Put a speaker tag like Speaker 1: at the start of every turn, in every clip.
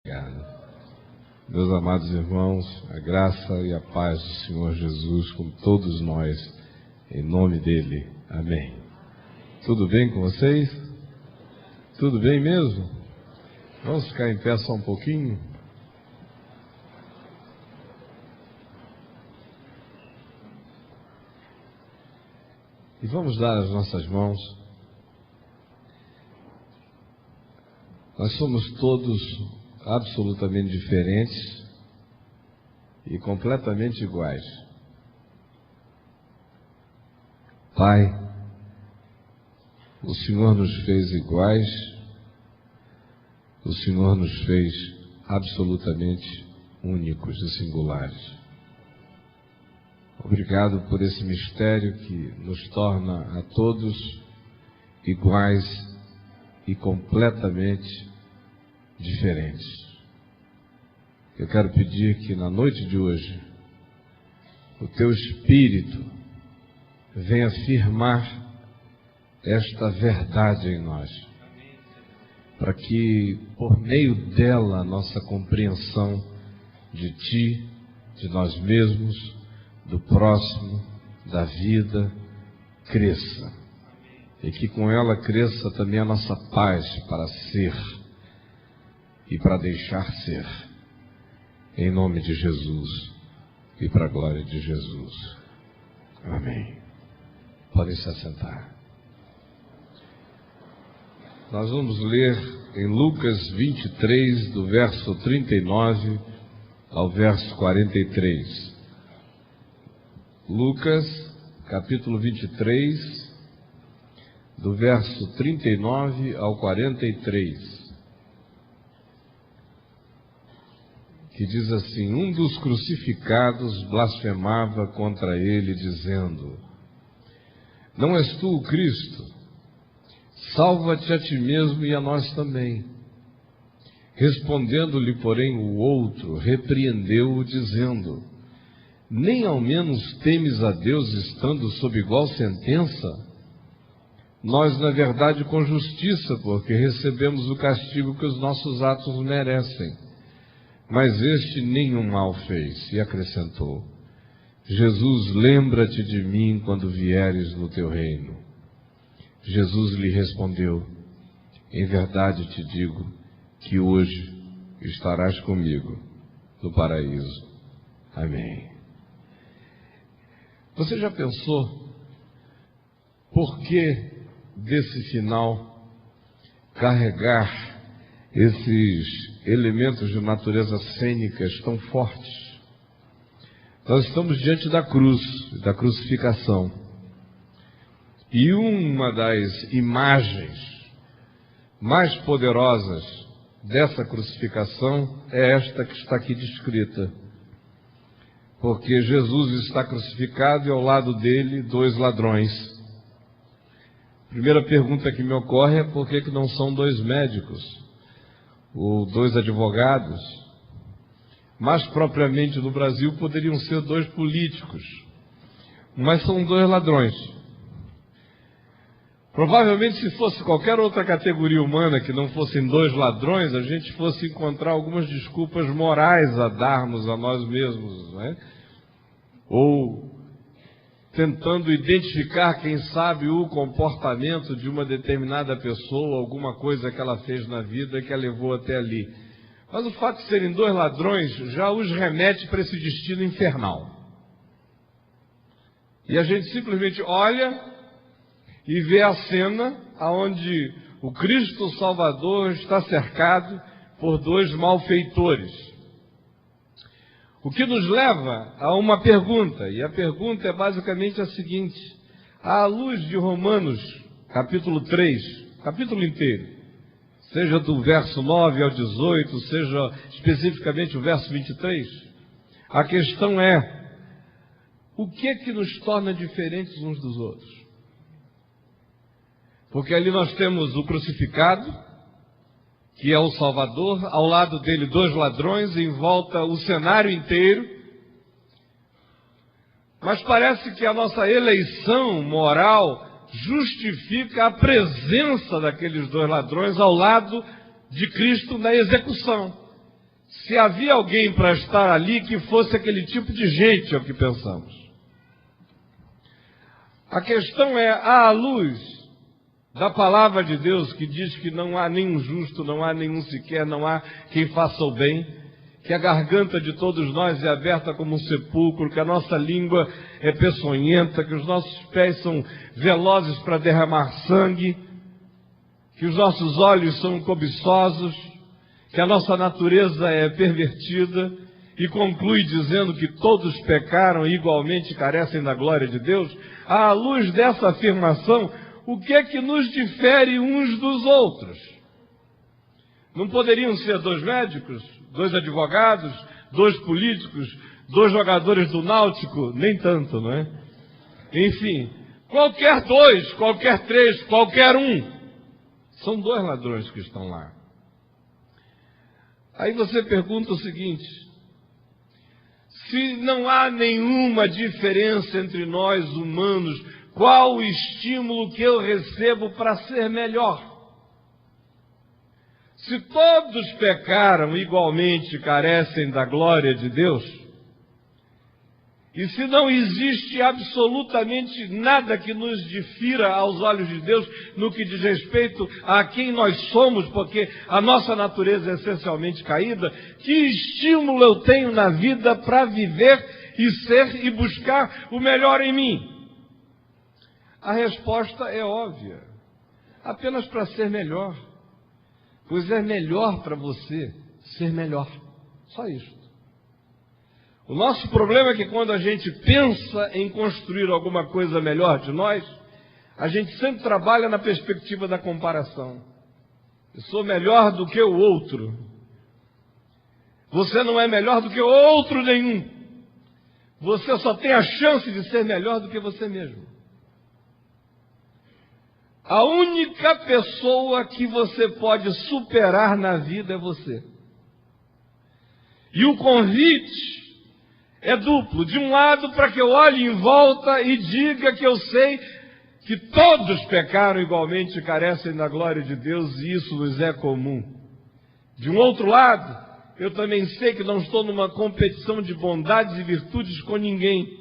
Speaker 1: Obrigado. Meus amados irmãos, a graça e a paz do Senhor Jesus com todos nós, em nome dele. Amém. Tudo bem com vocês? Tudo bem mesmo? Vamos ficar em pé só um pouquinho? E vamos dar as nossas mãos. Nós somos todos absolutamente diferentes e completamente iguais. Pai, o Senhor nos fez iguais, o Senhor nos fez absolutamente únicos e singulares. Obrigado por esse mistério que nos torna a todos iguais e completamente diferentes. Eu quero pedir que na noite de hoje o teu Espírito venha afirmar esta verdade em nós, para que por meio dela a nossa compreensão de ti, de nós mesmos, do próximo, da vida, cresça, e que com ela cresça também a nossa paz para ser e para deixar ser, em nome de Jesus e para a glória de Jesus. Amém. Podem se assentar. Nós vamos ler em Lucas 23, do verso 39 ao verso 43. Lucas, capítulo 23, do verso 39 ao 43. Que diz assim: um dos crucificados blasfemava contra ele, dizendo: não és tu o Cristo? Salva-te a ti mesmo e a nós também. Respondendo-lhe, porém, o outro, repreendeu-o, dizendo: nem ao menos temes a Deus, estando sob igual sentença? Nós, na verdade, com justiça, porque recebemos o castigo que os nossos atos merecem. Mas este nenhum mal fez. E acrescentou: Jesus, lembra-te de mim quando vieres no teu reino. Jesus lhe respondeu: em verdade te digo que hoje estarás comigo no paraíso. Amém. Você já pensou por que desse final carregar esses elementos de natureza cênicas tão fortes? Nós estamos diante da cruz, da crucificação. E uma das imagens mais poderosas dessa crucificação é esta que está aqui descrita. Porque Jesus está crucificado e ao lado dele 2 ladrões. A primeira pergunta que me ocorre é por que não são 2 médicos? Ou 2 advogados? Mais propriamente no Brasil poderiam ser 2 políticos, mas são 2 ladrões. Provavelmente se fosse qualquer outra categoria humana que não fossem 2 ladrões, a gente fosse encontrar algumas desculpas morais a darmos a nós mesmos, não é? Ou tentando identificar, quem sabe, o comportamento de uma determinada pessoa, alguma coisa que ela fez na vida que a levou até ali. Mas o fato de serem 2 ladrões já os remete para esse destino infernal. E a gente simplesmente olha e vê a cena onde o Cristo Salvador está cercado por 2 malfeitores. O que nos leva a uma pergunta, e a pergunta é basicamente a seguinte: à luz de Romanos, capítulo 3, capítulo inteiro, seja do verso 9 ao 18, seja especificamente o verso 23, a questão é: o que é que nos torna diferentes uns dos outros? Porque ali nós temos o crucificado, que é o Salvador, ao lado dele 2 ladrões, em volta o cenário inteiro. Mas parece que a nossa eleição moral justifica a presença daqueles 2 ladrões ao lado de Cristo na execução. se havia alguém para estar ali que fosse aquele tipo de gente, é o que pensamos. A questão é, à luz da palavra de Deus, que diz que não há nenhum justo, não há nenhum sequer, não há quem faça o bem, que a garganta de todos nós é aberta como um sepulcro, que a nossa língua é peçonhenta, que os nossos pés são velozes para derramar sangue, que os nossos olhos são cobiçosos, que a nossa natureza é pervertida, e conclui dizendo que todos pecaram e igualmente carecem da glória de Deus. À luz dessa afirmação, o que é que nos difere uns dos outros? Não poderiam ser 2 médicos, 2 advogados, 2 políticos, 2 jogadores do Náutico? Nem tanto, não é? Enfim, qualquer 2, qualquer 3, qualquer um. São 2 ladrões que estão lá. Aí você pergunta o seguinte: se não há nenhuma diferença entre nós humanos, qual o estímulo que eu recebo para ser melhor? Se todos pecaram igualmente, carecem da glória de Deus, e se não existe absolutamente nada que nos difira aos olhos de Deus no que diz respeito a quem nós somos, porque a nossa natureza é essencialmente caída, que estímulo eu tenho na vida para viver e ser e buscar o melhor em mim? A resposta é óbvia: apenas para ser melhor. Pois é melhor para você ser melhor. Só isso. O nosso problema é que quando a gente pensa em construir alguma coisa melhor de nós, a gente sempre trabalha na perspectiva da comparação. Eu sou melhor do que o outro. Você não é melhor do que outro nenhum. Você só tem a chance de ser melhor do que você mesmo. A única pessoa que você pode superar na vida é você. E o convite é duplo. De um lado, para que eu olhe em volta e diga que eu sei que todos pecaram igualmente e carecem da glória de Deus, e isso nos é comum. De um outro lado, eu também sei que não estou numa competição de bondades e virtudes com ninguém.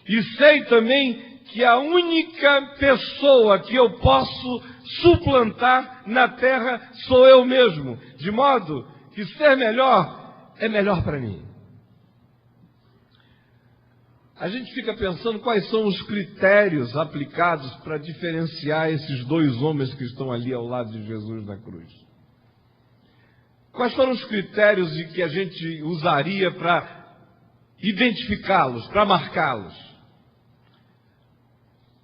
Speaker 1: E sei também que a única pessoa que eu posso suplantar na terra sou eu mesmo, de modo que ser melhor é melhor para mim. A gente fica pensando quais são os critérios aplicados para diferenciar esses 2 homens que estão ali ao lado de Jesus na cruz. Quais foram os critérios que a gente usaria para identificá-los, para marcá-los?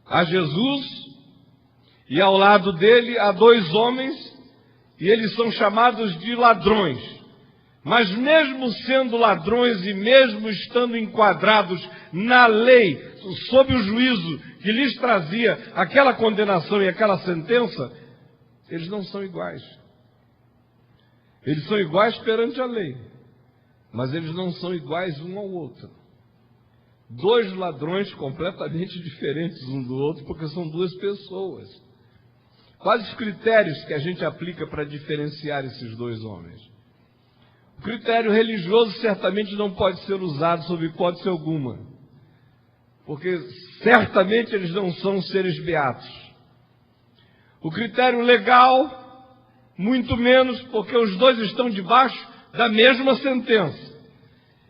Speaker 1: Há Jesus, e ao lado dele há 2 homens, e eles são chamados de ladrões. Mas mesmo sendo ladrões e mesmo estando enquadrados na lei, sob o juízo que lhes trazia aquela condenação e aquela sentença, eles não são iguais. Eles são iguais perante a lei, mas eles não são iguais um ao outro. 2 ladrões completamente diferentes um do outro, porque são 2 pessoas. Quais os critérios que a gente aplica para diferenciar esses 2 homens? O critério religioso certamente não pode ser usado sob hipótese alguma, porque certamente eles não são seres beatos. O critério legal, muito menos, porque os 2 estão debaixo da mesma sentença.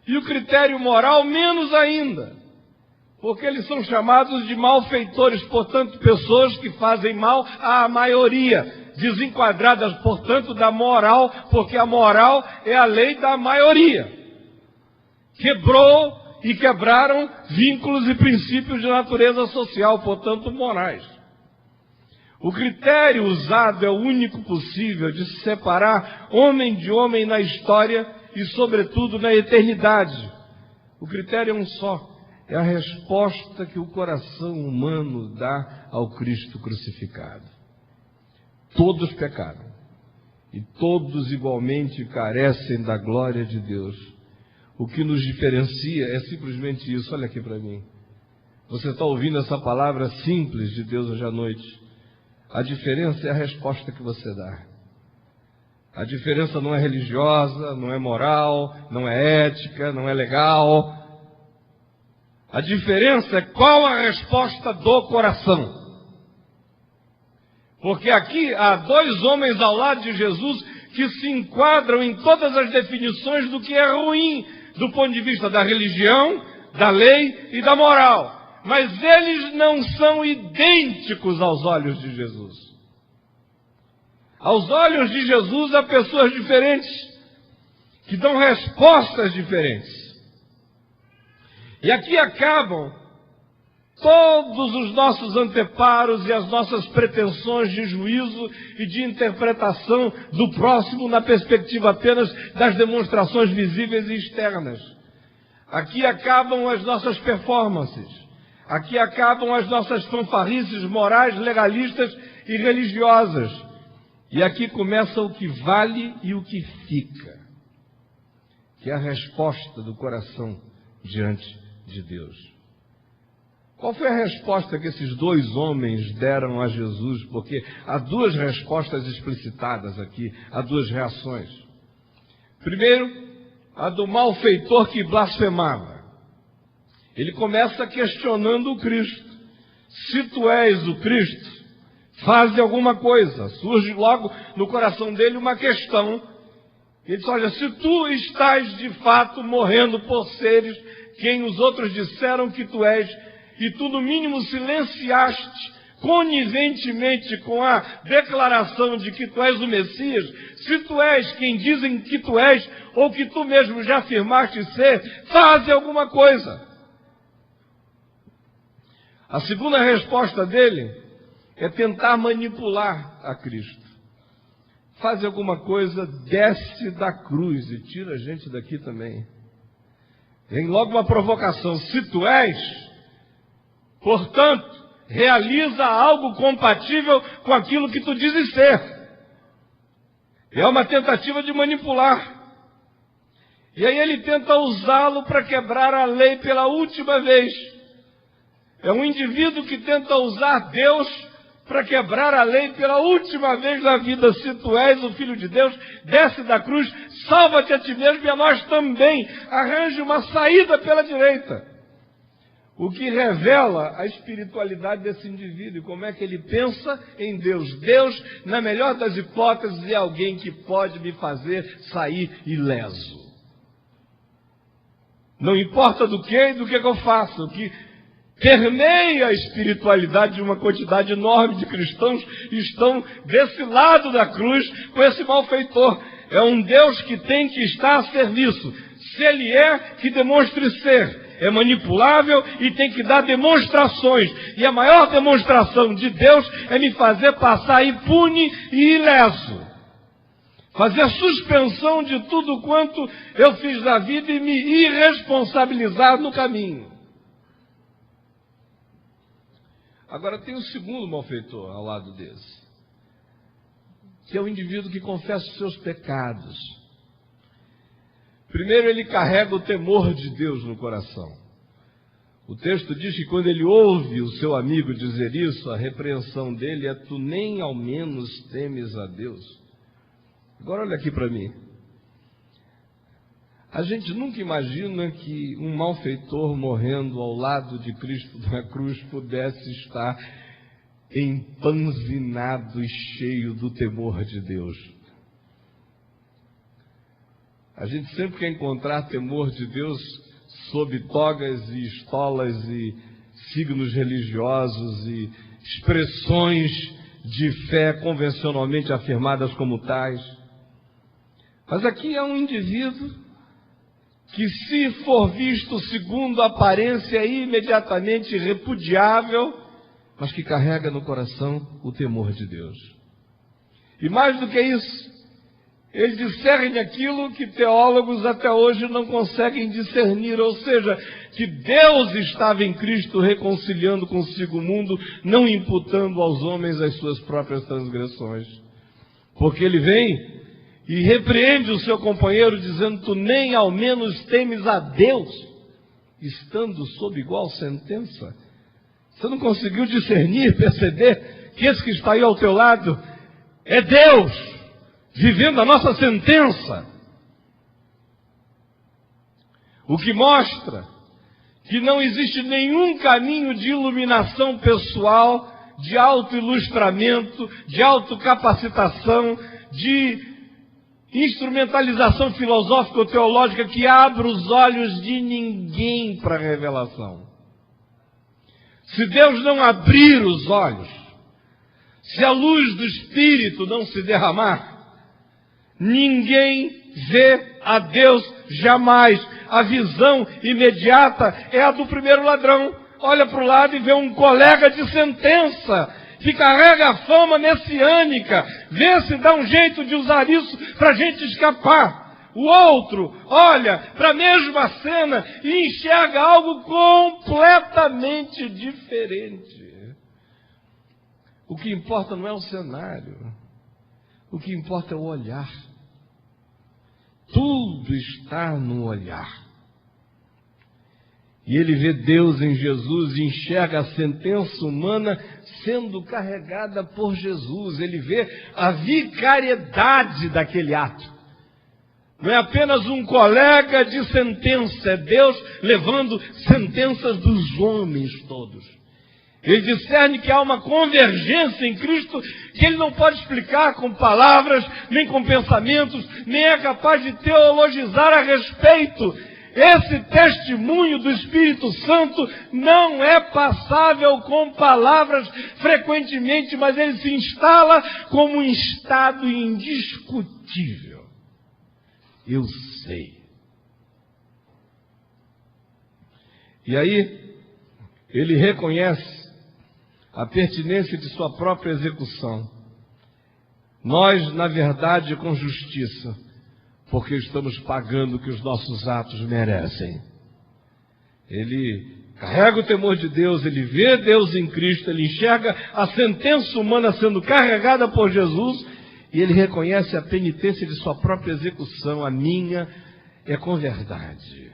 Speaker 1: E o critério moral, menos ainda, porque eles são chamados de malfeitores, portanto, pessoas que fazem mal à maioria, desenquadradas, portanto, da moral, porque a moral é a lei da maioria. Quebrou e quebraram vínculos e princípios de natureza social, portanto, morais. O critério usado é o único possível de se separar homem de homem na história e, sobretudo, na eternidade. O critério é um só. É a resposta que o coração humano dá ao Cristo crucificado. Todos pecaram. E todos igualmente carecem da glória de Deus. O que nos diferencia é simplesmente isso. Olha aqui para mim. Você está ouvindo essa palavra simples de Deus hoje à noite. A diferença é a resposta que você dá. A diferença não é religiosa, não é moral, não é ética, não é legal. A diferença é qual a resposta do coração. Porque aqui há dois homens ao lado de Jesus que se enquadram em todas as definições do que é ruim do ponto de vista da religião, da lei e da moral. Mas eles não são idênticos aos olhos de Jesus. Aos olhos de Jesus há pessoas diferentes, que dão respostas diferentes. E aqui acabam todos os nossos anteparos e as nossas pretensões de juízo e de interpretação do próximo na perspectiva apenas das demonstrações visíveis e externas. Aqui acabam as nossas performances. Aqui acabam as nossas fanfarrices morais, legalistas e religiosas. E aqui começa o que vale e o que fica, que é a resposta do coração diante de Deus. Qual foi a resposta que esses dois homens deram a Jesus? Porque há duas respostas explicitadas aqui, há duas reações. Primeiro, a do malfeitor que blasfemava. Ele começa questionando o Cristo. Se tu és o Cristo, faze alguma coisa. Surge logo no coração dele uma questão. Ele diz, olha, se tu estás de fato morrendo por seres quem os outros disseram que tu és, e tu no mínimo silenciaste coniventemente com a declaração de que tu és o Messias, se tu és quem dizem que tu és, ou que tu mesmo já afirmaste ser, faze alguma coisa. A segunda resposta dele é tentar manipular a Cristo. Faz alguma coisa, desce da cruz e tira a gente daqui também. Vem logo uma provocação. Se tu és, portanto, realiza algo compatível com aquilo que tu dizes ser. É uma tentativa de manipular. E aí ele tenta usá-lo para quebrar a lei pela última vez. É um indivíduo que tenta usar Deus para quebrar a lei pela última vez na vida. Se tu és o Filho de Deus, desce da cruz, salva-te a ti mesmo e a nós também. Arranje uma saída pela direita. O que revela a espiritualidade desse indivíduo e como é que ele pensa em Deus. Deus, na melhor das hipóteses, é alguém que pode me fazer sair ileso. Não importa do que eu faço, o que permeia a espiritualidade de uma quantidade enorme de cristãos estão desse lado da cruz com esse malfeitor. É um Deus que tem que estar a serviço. Se ele é, que demonstre ser. É manipulável e tem que dar demonstrações. E a maior demonstração de Deus é me fazer passar impune e ileso. Fazer suspensão de tudo quanto eu fiz na vida e me irresponsabilizar no caminho. Agora tem um segundo malfeitor ao lado desse, que é o indivíduo que confessa os seus pecados. Primeiro, ele carrega o temor de Deus no coração. O texto diz que quando ele ouve o seu amigo dizer isso, a repreensão dele é: tu nem ao menos temes a Deus. Agora olha aqui para mim. A gente nunca imagina que um malfeitor morrendo ao lado de Cristo na cruz pudesse estar empanzinado e cheio do temor de Deus. A gente sempre quer encontrar temor de Deus sob togas e estolas e signos religiosos e expressões de fé convencionalmente afirmadas como tais. Mas aqui é um indivíduo que, se for visto segundo a aparência, é imediatamente repudiável, mas que carrega no coração o temor de Deus. E mais do que isso, ele discerne aquilo que teólogos até hoje não conseguem discernir, ou seja, que Deus estava em Cristo reconciliando consigo o mundo, não imputando aos homens as suas próprias transgressões. Porque ele vem e repreende o seu companheiro dizendo: tu nem ao menos temes a Deus, estando sob igual sentença. Você não conseguiu discernir, perceber que esse que está aí ao teu lado é Deus, vivendo a nossa sentença. O que mostra que não existe nenhum caminho de iluminação pessoal, de autoilustramento, de autocapacitação, de instrumentalização filosófica ou teológica que abra os olhos de ninguém para a revelação. Se Deus não abrir os olhos, se a luz do Espírito não se derramar, ninguém vê a Deus jamais. A visão imediata é a do primeiro ladrão. Olha para o lado e vê um colega de sentença que carrega a fama messiânica, vê se dá um jeito de usar isso para a gente escapar. O outro olha para a mesma cena e enxerga algo completamente diferente. O que importa não é o cenário, o que importa é o olhar. Tudo está no olhar. E ele vê Deus em Jesus e enxerga a sentença humana sendo carregada por Jesus. Ele vê a vicariedade daquele ato. Não é apenas um colega de sentença, é Deus levando sentenças dos homens todos. Ele discerne que há uma convergência em Cristo que ele não pode explicar com palavras, nem com pensamentos, nem é capaz de teologizar a respeito. Esse testemunho do Espírito Santo não é passável com palavras frequentemente, mas ele se instala como um estado indiscutível. Eu sei. E aí, ele reconhece a pertinência de sua própria execução. Nós, na verdade, com justiça, porque estamos pagando o que os nossos atos merecem. Ele carrega o temor de Deus, ele vê Deus em Cristo, ele enxerga a sentença humana sendo carregada por Jesus, e ele reconhece a penitência de sua própria execução. A minha é com verdade.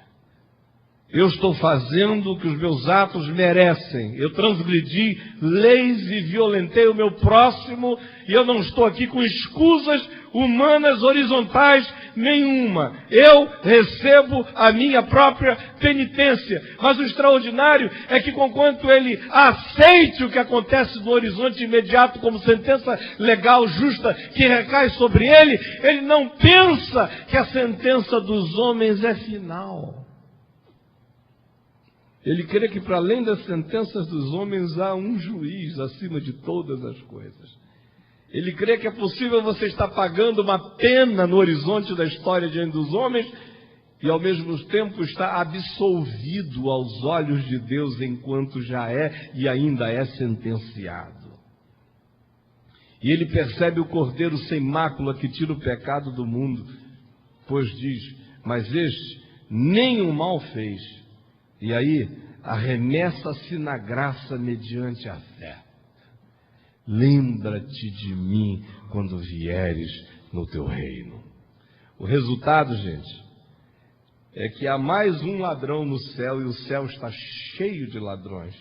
Speaker 1: Eu estou fazendo o que os meus atos merecem. Eu transgredi leis e violentei o meu próximo, e eu não estou aqui com escusas humanas horizontais nenhuma. Eu recebo a minha própria penitência. Mas o extraordinário é que, conquanto ele aceite o que acontece no horizonte imediato como sentença legal, justa, que recai sobre ele, ele não pensa que a sentença dos homens é final. Ele crê que, para além das sentenças dos homens, há um juiz acima de todas as coisas. Ele crê que é possível você estar pagando uma pena no horizonte da história diante dos homens e, ao mesmo tempo, estar absolvido aos olhos de Deus enquanto já é e ainda é sentenciado. E ele percebe o Cordeiro sem mácula que tira o pecado do mundo, pois diz, mas este nenhum mal fez. E aí, arremessa-se na graça mediante a fé. Lembra-te de mim quando vieres no teu reino. O resultado, gente, é que há mais um ladrão no céu e o céu está cheio de ladrões.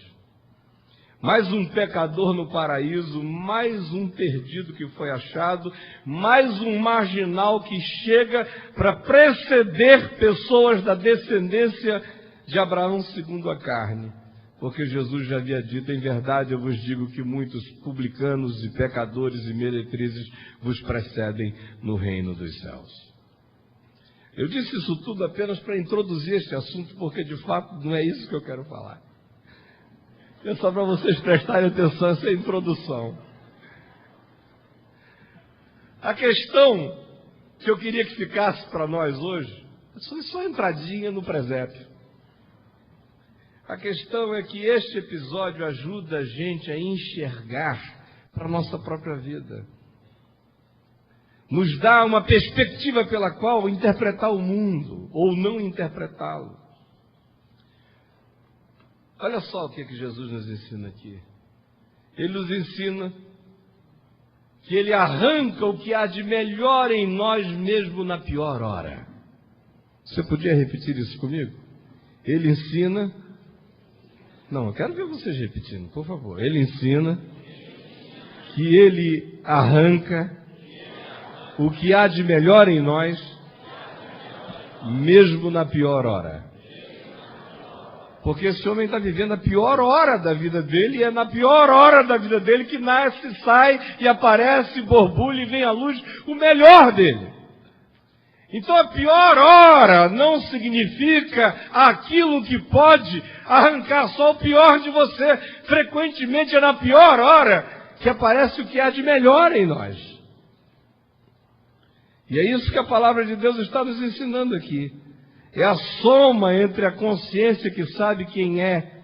Speaker 1: Mais um pecador no paraíso, mais um perdido que foi achado, mais um marginal que chega para preceder pessoas da descendência de Abraão segundo a carne, porque Jesus já havia dito, em verdade eu vos digo que muitos publicanos e pecadores e meretrizes vos precedem no reino dos céus. Eu disse isso tudo apenas para introduzir este assunto, porque de fato não é isso que eu quero falar. É só para vocês prestarem atenção a essa introdução. A questão que eu queria que ficasse para nós hoje, é só entradinha no presépio. A questão é que este episódio ajuda a gente a enxergar para a nossa própria vida. Nos dá uma perspectiva pela qual interpretar o mundo, ou não interpretá-lo. Olha só o que Jesus nos ensina aqui. Ele nos ensina que ele arranca o que há de melhor em nós mesmo na pior hora. Você podia repetir isso comigo? Ele ensina... Não, eu quero ver vocês repetindo, por favor. Ele ensina que ele arranca o que há de melhor em nós, mesmo na pior hora. Porque esse homem está vivendo a pior hora da vida dele, e é na pior hora da vida dele que nasce, sai e aparece, borbulha e vem à luz o melhor dele. Então a pior hora não significa aquilo que pode arrancar só o pior de você. Frequentemente é na pior hora que aparece o que há de melhor em nós. E é isso que a palavra de Deus está nos ensinando aqui. É a soma entre a consciência que sabe quem é,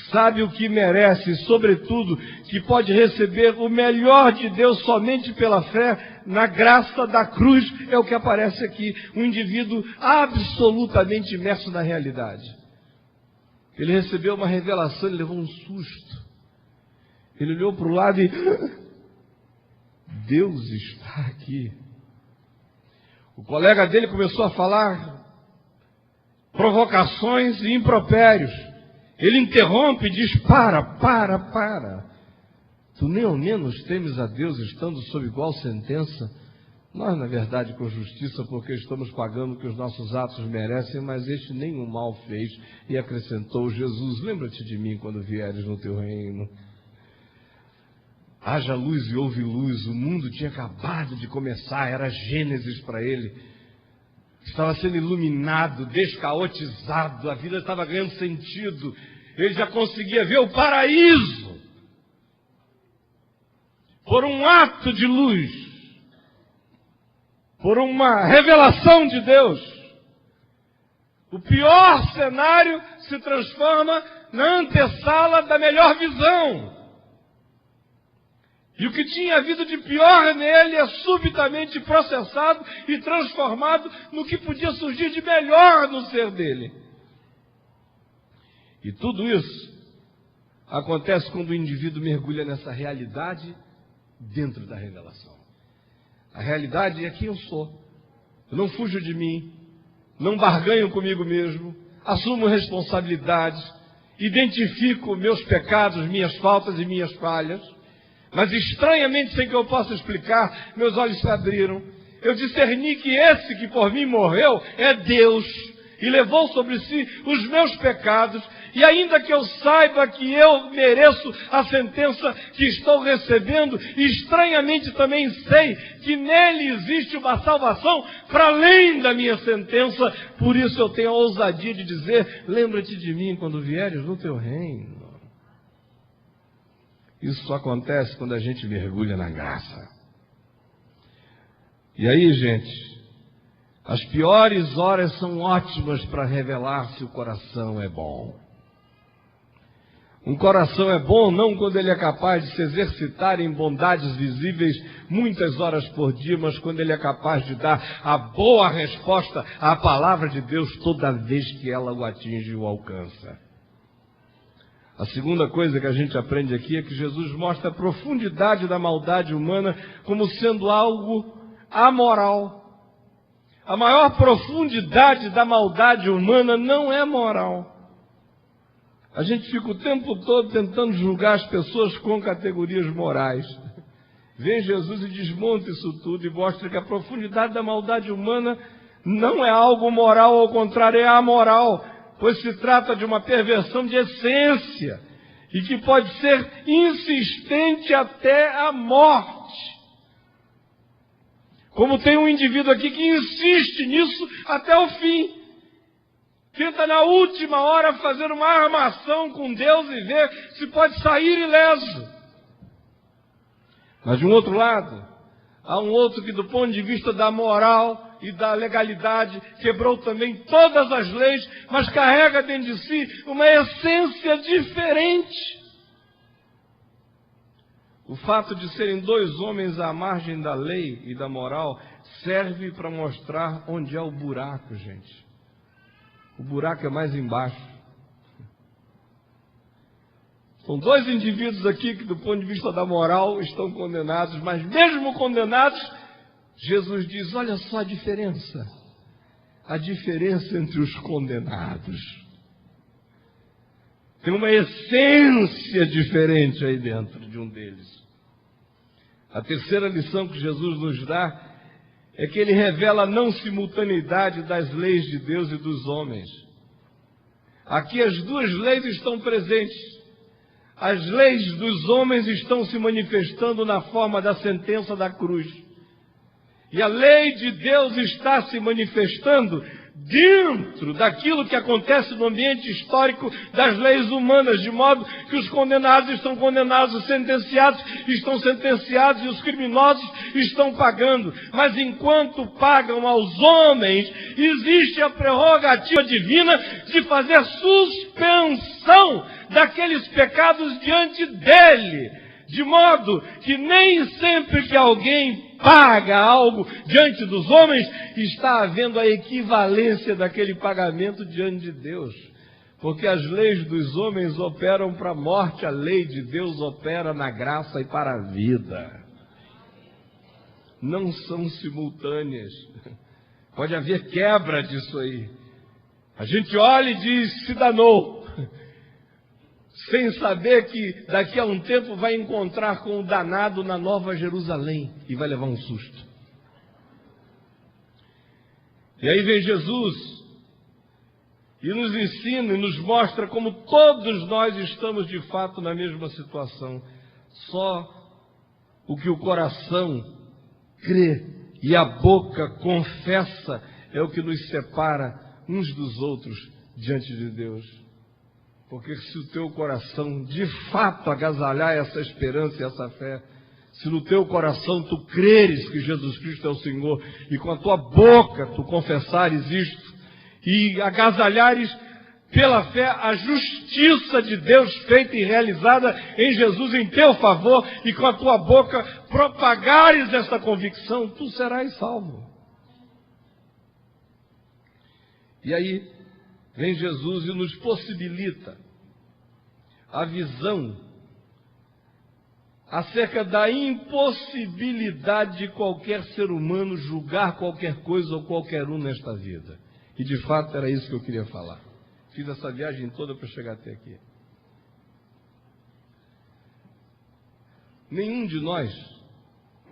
Speaker 1: sabe o que merece, e sobretudo que pode receber o melhor de Deus somente pela fé na graça da cruz, é o que aparece aqui. Um indivíduo absolutamente imerso na realidade. Ele recebeu uma revelação, ele levou um susto. Ele olhou para o lado e... Deus está aqui. O colega dele começou a falar provocações e impropérios. Ele interrompe e diz: para. Tu nem ao menos temes a Deus estando sob igual sentença? Nós, na verdade, com justiça, porque estamos pagando o que os nossos atos merecem, mas este nenhum mal fez. E acrescentou Jesus: lembra-te de mim quando vieres no teu reino. Haja luz e houve luz. O mundo tinha acabado de começar, era Gênesis para ele. Estava sendo iluminado, descaotizado, a vida estava ganhando sentido. Ele já conseguia ver o paraíso. Por um ato de luz, por uma revelação de Deus, o pior cenário se transforma na antessala da melhor visão. E o que tinha havido de pior nele é subitamente processado e transformado no que podia surgir de melhor no ser dele. E tudo isso acontece quando o indivíduo mergulha nessa realidade dentro da revelação. A realidade é quem eu sou. Eu não fujo de mim, não barganho comigo mesmo, assumo responsabilidades, identifico meus pecados, minhas faltas e minhas falhas. Mas estranhamente, sem que eu possa explicar, meus olhos se abriram. Eu discerni que esse que por mim morreu é Deus e levou sobre si os meus pecados. E ainda que eu saiba que eu mereço a sentença que estou recebendo, estranhamente também sei que nele existe uma salvação para além da minha sentença. Por isso eu tenho a ousadia de dizer: lembra-te de mim quando vieres no teu reino. Isso só acontece quando a gente mergulha na graça. E aí, gente, as piores horas são ótimas para revelar se o coração é bom. Um coração é bom não quando ele é capaz de se exercitar em bondades visíveis muitas horas por dia, mas quando ele é capaz de dar a boa resposta à palavra de Deus toda vez que ela o atinge e o alcança. A segunda coisa que a gente aprende aqui é que Jesus mostra a profundidade da maldade humana como sendo algo amoral. A maior profundidade da maldade humana não é moral. A gente fica o tempo todo tentando julgar as pessoas com categorias morais. Vem Jesus e desmonta isso tudo e mostra que a profundidade da maldade humana não é algo moral, ao contrário, é amoral. Pois se trata de uma perversão de essência e que pode ser insistente até a morte. Como tem um indivíduo aqui que insiste nisso até o fim. Tenta na última hora fazer uma armação com Deus e ver se pode sair ileso. Mas de um outro lado, há um outro que do ponto de vista da moral e da legalidade quebrou também todas as leis, mas carrega dentro de si uma essência diferente. O fato de serem dois homens à margem da lei e da moral serve para mostrar onde é o buraco, gente. O buraco é mais embaixo. São dois indivíduos aqui que do ponto de vista da moral estão condenados, mas mesmo condenados, Jesus diz: olha só a diferença entre os condenados. Tem uma essência diferente aí dentro de um deles. A terceira lição que Jesus nos dá é que ele revela a não simultaneidade das leis de Deus e dos homens. Aqui as duas leis estão presentes. As leis dos homens estão se manifestando na forma da sentença da cruz. E a lei de Deus está se manifestando dentro daquilo que acontece no ambiente histórico das leis humanas, de modo que os condenados estão condenados, os sentenciados estão sentenciados e os criminosos estão pagando. Mas enquanto pagam aos homens, existe a prerrogativa divina de fazer suspensão daqueles pecados diante dele, de modo que nem sempre que alguém paga algo diante dos homens, está havendo a equivalência daquele pagamento diante de Deus. Porque as leis dos homens operam para a morte, a lei de Deus opera na graça e para a vida. Não são simultâneas. Pode haver quebra disso aí. A gente olha e diz, se danou, sem saber que daqui a um tempo vai encontrar com o danado na Nova Jerusalém e vai levar um susto. E aí vem Jesus e nos ensina e nos mostra como todos nós estamos de fato na mesma situação. Só o que o coração crê e a boca confessa é o que nos separa uns dos outros diante de Deus. Porque se o teu coração de fato agasalhar essa esperança e essa fé, se no teu coração tu creres que Jesus Cristo é o Senhor, e com a tua boca tu confessares isto, e agasalhares pela fé a justiça de Deus feita e realizada em Jesus em teu favor, e com a tua boca propagares esta convicção, tu serás salvo. E aí vem Jesus e nos possibilita a visão acerca da impossibilidade de qualquer ser humano julgar qualquer coisa ou qualquer um nesta vida. E de fato era isso que eu queria falar. Fiz essa viagem toda para chegar até aqui. Nenhum de nós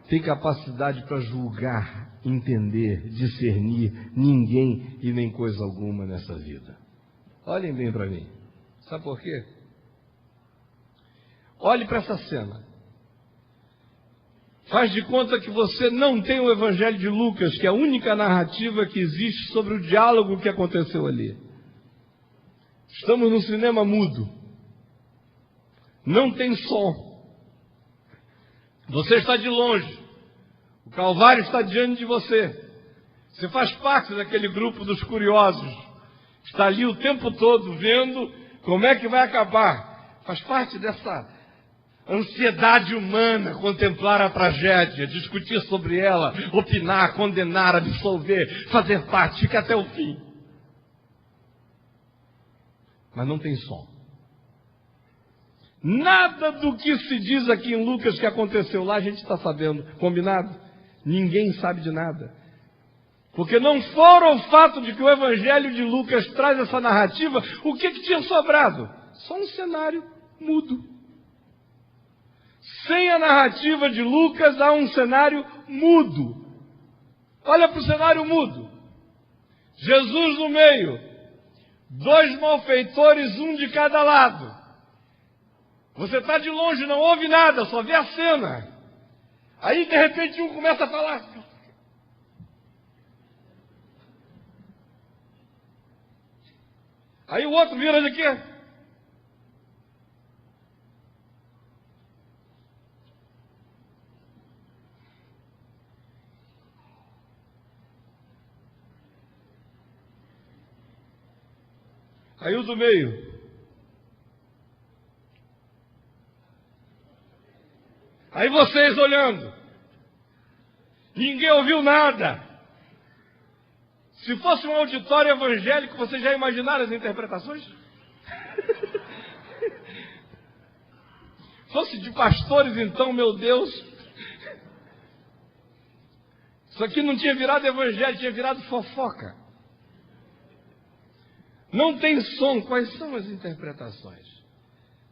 Speaker 1: tem capacidade para julgar, entender, discernir ninguém e nem coisa alguma nessa vida. Olhem bem para mim. Sabe por quê? Olhe para essa cena. Faz de conta que você não tem o Evangelho de Lucas, que é a única narrativa que existe sobre o diálogo que aconteceu ali. Estamos num cinema mudo. Não tem som. Você está de longe. O Calvário está diante de você. Você faz parte daquele grupo dos curiosos. Está ali o tempo todo vendo como é que vai acabar. Faz parte dessa ansiedade humana, contemplar a tragédia, discutir sobre ela, opinar, condenar, absolver, fazer parte, fica até o fim. Mas não tem som. Nada do que se diz aqui em Lucas que aconteceu lá, a gente está sabendo. Combinado? Ninguém sabe de nada. Porque não fora o fato de que o Evangelho de Lucas traz essa narrativa, o que tinha sobrado? Só um cenário mudo. Sem a narrativa de Lucas, há um cenário mudo. Olha para o cenário mudo. Jesus no meio. 2 malfeitores, um de cada lado. Você está de longe, não ouve nada, só vê a cena. Aí, de repente, um começa a falar. Aí o outro vira de quê? Aí o do meio. Aí vocês olhando. Ninguém ouviu nada. Se fosse um auditório evangélico, vocês já imaginaram as interpretações? Fosse de pastores, então, meu Deus. Isso aqui não tinha virado evangelho, tinha virado fofoca. Não tem som. Quais são as interpretações?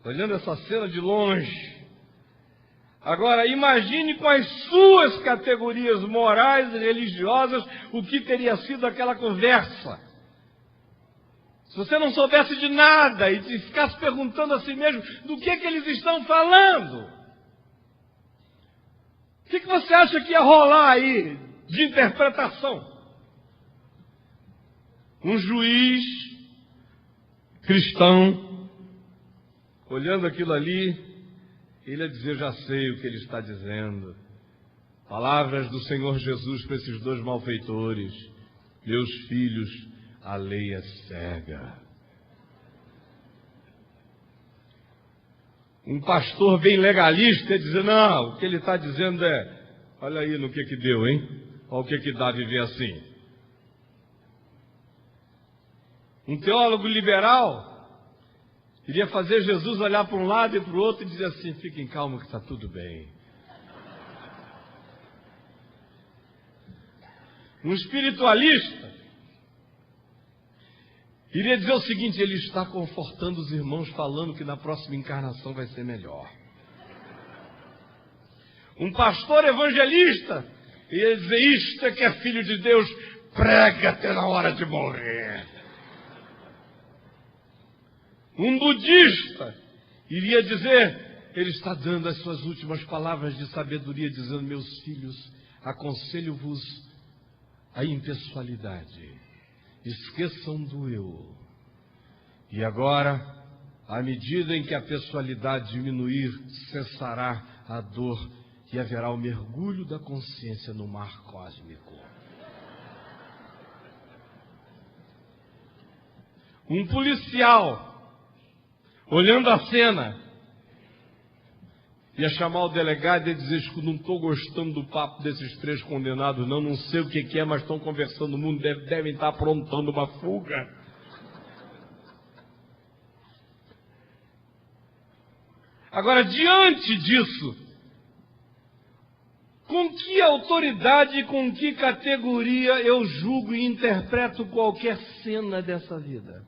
Speaker 1: Olhando essa cena de longe,
Speaker 2: Agora, imagine com as suas categorias morais e religiosas o que teria sido aquela conversa. Se você não soubesse de nada e ficasse perguntando a si mesmo do que eles estão falando, o que você acha que ia rolar aí de interpretação? Um juiz cristão, olhando aquilo ali, ele ia dizer: já sei o que ele está dizendo. Palavras do Senhor Jesus para esses dois malfeitores: meus filhos, a lei é cega. Um pastor bem legalista ia dizer: não, o que ele está dizendo é: olha aí no que deu, hein? Olha o que dá viver assim. Um teólogo liberal iria fazer Jesus olhar para um lado e para o outro e dizer assim: fiquem calmos que está tudo bem. Um espiritualista iria dizer o seguinte: ele está confortando os irmãos, falando que na próxima encarnação vai ser melhor. Um pastor evangelista iria dizer: isto é que é filho de Deus, prega até na hora de morrer. Um budista iria dizer: ele está dando as suas últimas palavras de sabedoria, dizendo: meus filhos, aconselho-vos a impessoalidade. Esqueçam do eu. E agora, à medida em que a pessoalidade diminuir, cessará a dor e haverá o mergulho da consciência no mar cósmico. Um policial, olhando a cena, ia chamar o delegado e dizer: não estou gostando do papo desses três condenados, não sei o que é, mas estão conversando no mundo, devem estar aprontando uma fuga. Agora, diante disso, com que autoridade e com que categoria eu julgo e interpreto qualquer cena dessa vida?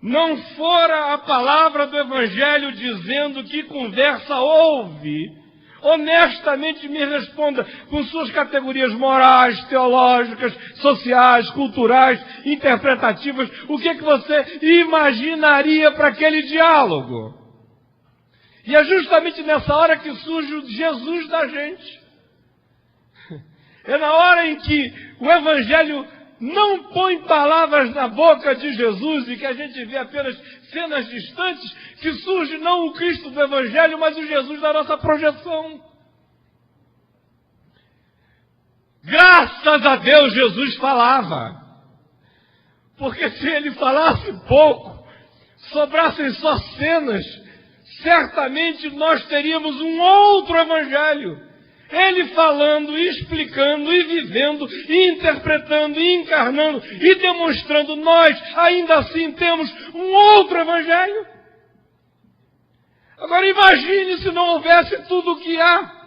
Speaker 2: Não fora a palavra do Evangelho dizendo que conversa houve, honestamente me responda, com suas categorias morais, teológicas, sociais, culturais, interpretativas, o que você imaginaria para aquele diálogo? E é justamente nessa hora que surge o Jesus da gente. É na hora em que o Evangelho não põe palavras na boca de Jesus e que a gente vê apenas cenas distantes, que surge não o Cristo do Evangelho, mas o Jesus da nossa projeção. Graças a Deus Jesus falava. Porque se ele falasse pouco, sobrassem só cenas, certamente nós teríamos um outro Evangelho. Ele falando, explicando, e vivendo, e interpretando, e encarnando, e demonstrando. Nós, ainda assim, temos um outro Evangelho. Agora imagine se não houvesse tudo o que há.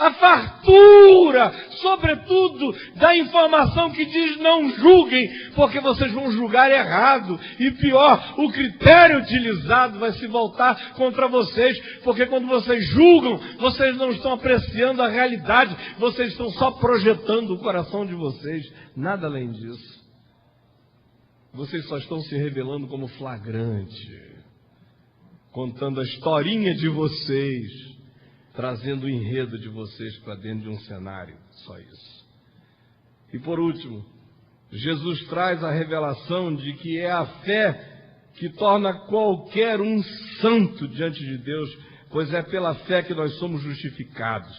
Speaker 2: A fartura, sobretudo, da informação que diz: não julguem, porque vocês vão julgar errado. E pior, o critério utilizado vai se voltar contra vocês, porque quando vocês julgam, vocês não estão apreciando a realidade, vocês estão só projetando o coração de vocês, nada além disso. Vocês só estão se revelando como flagrante, contando a historinha de vocês, trazendo o enredo de vocês para dentro de um cenário, só isso. E por último, Jesus traz a revelação de que é a fé que torna qualquer um santo diante de Deus, pois é pela fé que nós somos justificados.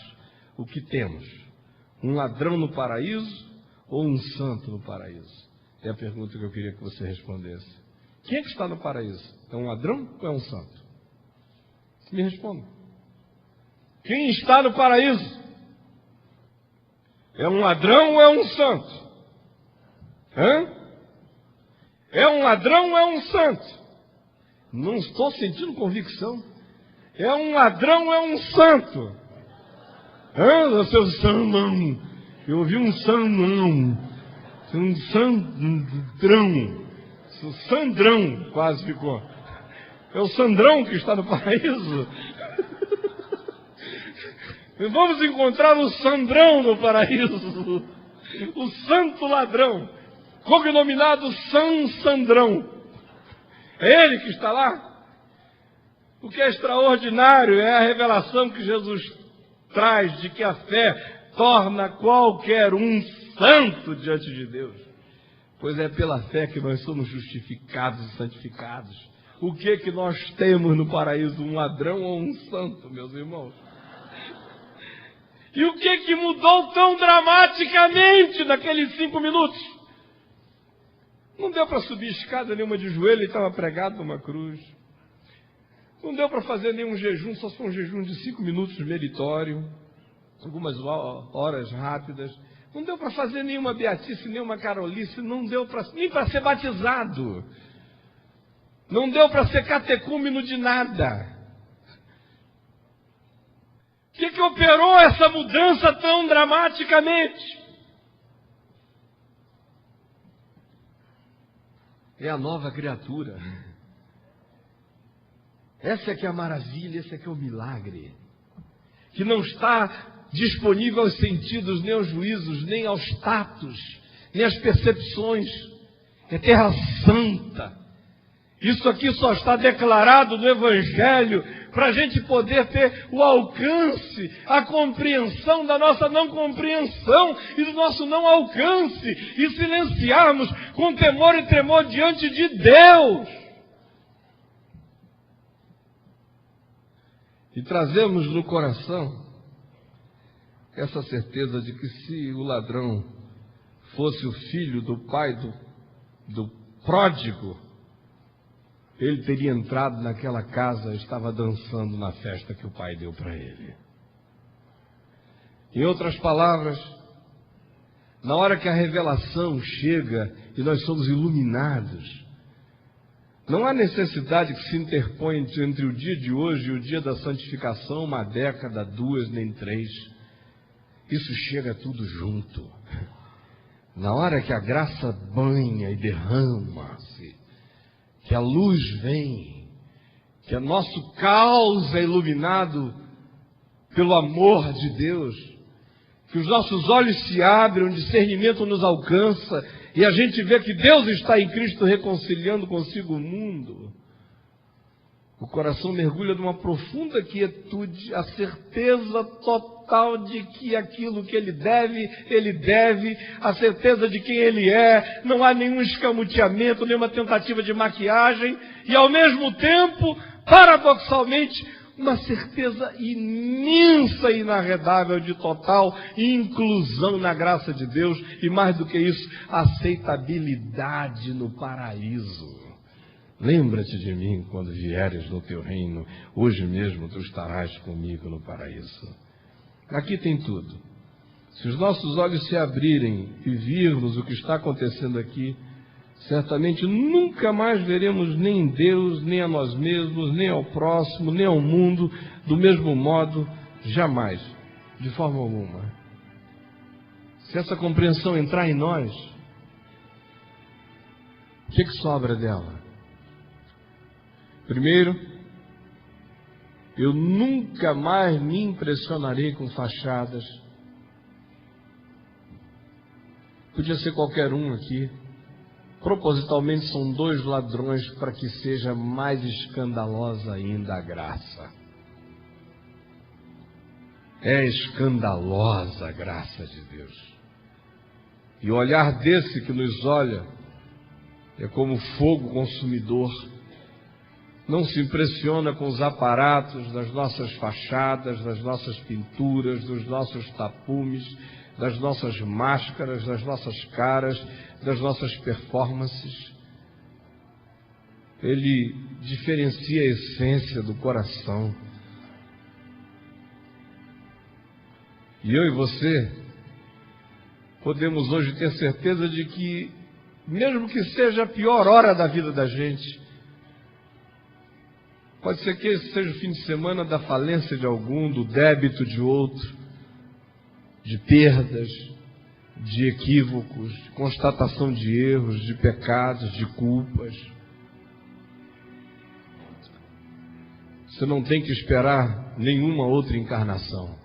Speaker 2: O que temos? Um ladrão no paraíso ou um santo no paraíso? É a pergunta que eu queria que você respondesse. Quem é que está no paraíso? É um ladrão ou é um santo? Me responda. Quem está no paraíso? É um ladrão ou é um santo? É um ladrão ou é um santo? Não estou sentindo convicção. É um ladrão ou é um santo? Seu sandão. Eu ouvi um sandão. Um sandrão. Sandrão quase ficou. É o Sandrão que está no paraíso. Vamos encontrar o Sandrão no paraíso. O santo ladrão, cognominado São Sandrão. É ele que está lá. O que é extraordinário é a revelação que Jesus traz de que a fé torna qualquer um santo diante de Deus. Pois é pela fé que nós somos justificados e santificados. O que nós temos no paraíso? Um ladrão ou um santo, meus irmãos? E o que mudou tão dramaticamente naqueles 5 minutos? Não deu para subir escada nenhuma de joelho, ele estava pregado numa cruz. Não deu para fazer nenhum jejum, só foi um jejum de 5 minutos meritório, algumas horas rápidas. Não deu para fazer nenhuma beatice, nenhuma carolice, não deu nem para ser batizado. Não deu para ser catecúmeno de nada. O que operou essa mudança tão dramaticamente? É a nova criatura. Essa é que é a maravilha, esse é que é o milagre. Que não está disponível aos sentidos, nem aos juízos, nem aos tatos, nem às percepções. É terra santa. Isso aqui só está declarado no Evangelho para a gente poder ter o alcance, a compreensão da nossa não compreensão e do nosso não alcance e silenciarmos com temor e tremor diante de Deus. E trazemos no coração essa certeza de que se o ladrão fosse o filho do pai do pródigo, ele teria entrado naquela casa e estava dançando na festa que o pai deu para ele. Em outras palavras, na hora que a revelação chega e nós somos iluminados, não há necessidade que se interponha entre o dia de hoje e o dia da santificação, 1 década, 2, nem 3. Isso chega tudo junto. Na hora que a graça banha e derrama-se, que a luz vem, que o nosso caos é iluminado pelo amor de Deus, que os nossos olhos se abrem, o discernimento nos alcança, e a gente vê que Deus está em Cristo reconciliando consigo o mundo. O coração mergulha numa profunda quietude, a certeza total de que aquilo que ele deve, a certeza de quem ele é, não há nenhum escamoteamento, nenhuma tentativa de maquiagem, e ao mesmo tempo, paradoxalmente, uma certeza imensa e inarredável de total inclusão na graça de Deus, e mais do que isso, aceitabilidade no paraíso. Lembra-te de mim quando vieres no teu reino, hoje mesmo tu estarás comigo no paraíso. Aqui tem tudo. Se os nossos olhos se abrirem e virmos o que está acontecendo aqui, certamente nunca mais veremos nem Deus, nem a nós mesmos, nem ao próximo, nem ao mundo, do mesmo modo, jamais, de forma alguma. Se essa compreensão entrar em nós, o que sobra dela? Primeiro, eu nunca mais me impressionarei com fachadas. Podia ser qualquer um aqui. Propositalmente são 2 ladrões para que seja mais escandalosa ainda a graça. É escandalosa a graça de Deus. E o olhar desse que nos olha é como fogo consumidor. Não se impressiona com os aparatos das nossas fachadas, das nossas pinturas, dos nossos tapumes, das nossas máscaras, das nossas caras, das nossas performances. Ele diferencia a essência do coração. E eu e você podemos hoje ter certeza de que, mesmo que seja a pior hora da vida da gente, pode ser que esse seja o fim de semana da falência de algum, do débito de outro, de perdas, de equívocos, de constatação de erros, de pecados, de culpas.
Speaker 1: Você não tem que esperar nenhuma outra encarnação.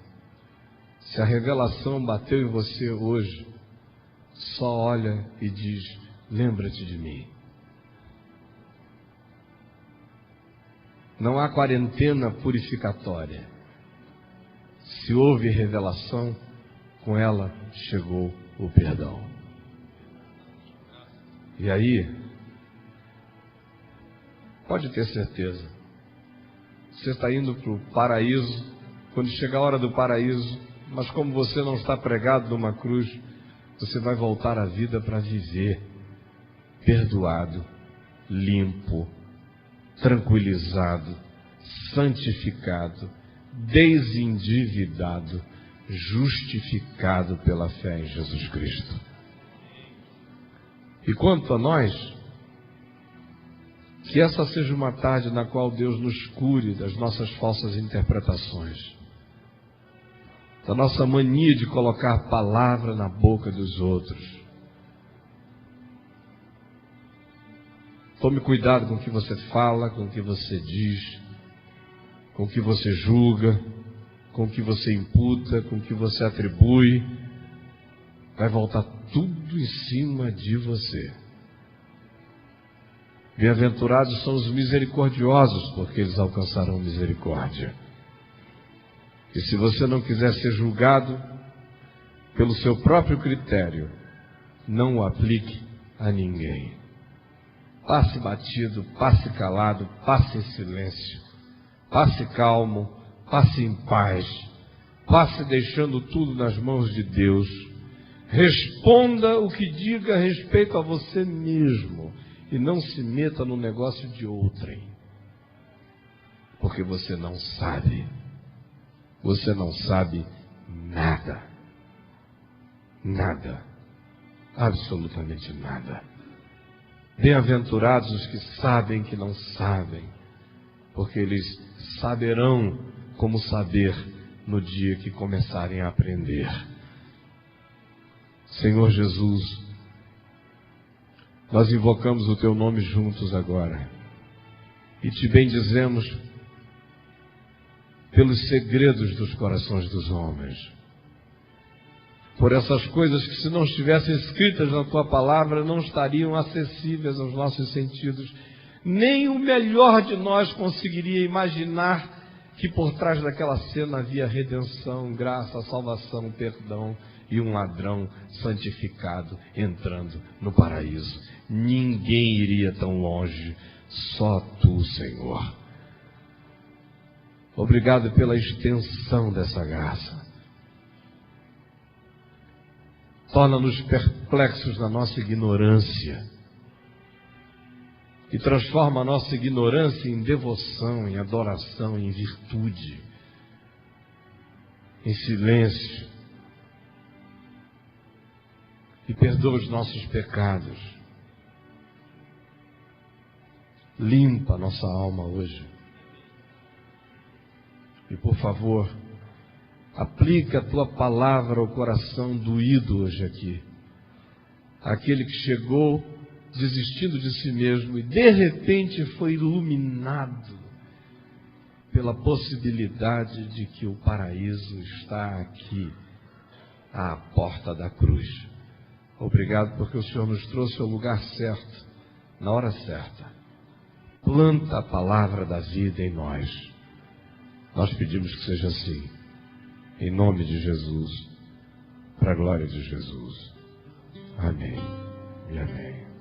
Speaker 1: Se a revelação bateu em você hoje, só olha e diz: lembra-te de mim. Não há quarentena purificatória. Se houve revelação, com ela chegou o perdão. E aí, pode ter certeza, você está indo para o paraíso. Quando chegar a hora do paraíso, mas como você não está pregado numa cruz, você vai voltar à vida para viver perdoado, limpo, tranquilizado, santificado, desendividado, justificado pela fé em Jesus Cristo. E quanto a nós, que essa seja uma tarde na qual Deus nos cure das nossas falsas interpretações, da nossa mania de colocar palavra na boca dos outros. Tome cuidado com o que você fala, com o que você diz, com o que você julga, com o que você imputa, com o que você atribui. Vai voltar tudo em cima de você. Bem-aventurados são os misericordiosos, porque eles alcançarão misericórdia. E se você não quiser ser julgado pelo seu próprio critério, não o aplique a ninguém. Passe batido, passe calado, passe em silêncio, passe calmo, passe em paz, passe deixando tudo nas mãos de Deus. Responda o que diga a respeito a você mesmo e não se meta no negócio de outrem, porque você não sabe. Você não sabe nada. Nada. Absolutamente nada. Bem-aventurados os que sabem que não sabem, porque eles saberão como saber no dia que começarem a aprender. Senhor Jesus, nós invocamos o Teu nome juntos agora e Te bendizemos pelos segredos dos corações dos homens, por essas coisas que, se não estivessem escritas na Tua palavra, não estariam acessíveis aos nossos sentidos. Nem o melhor de nós conseguiria imaginar que por trás daquela cena havia redenção, graça, salvação, perdão e um ladrão santificado entrando no paraíso. Ninguém iria tão longe, só Tu, Senhor. Obrigado pela extensão dessa graça. Torna-nos perplexos na nossa ignorância e transforma a nossa ignorância em devoção, em adoração, em virtude, em silêncio. E perdoa os nossos pecados. Limpa a nossa alma hoje. E por favor, aplica a Tua palavra ao coração doído hoje aqui. Aquele que chegou desistindo de si mesmo e de repente foi iluminado pela possibilidade de que o paraíso está aqui, à porta da cruz. Obrigado porque o Senhor nos trouxe ao lugar certo, na hora certa. Planta a palavra da vida em nós. Nós pedimos que seja assim, em nome de Jesus, para a glória de Jesus. Amém e amém.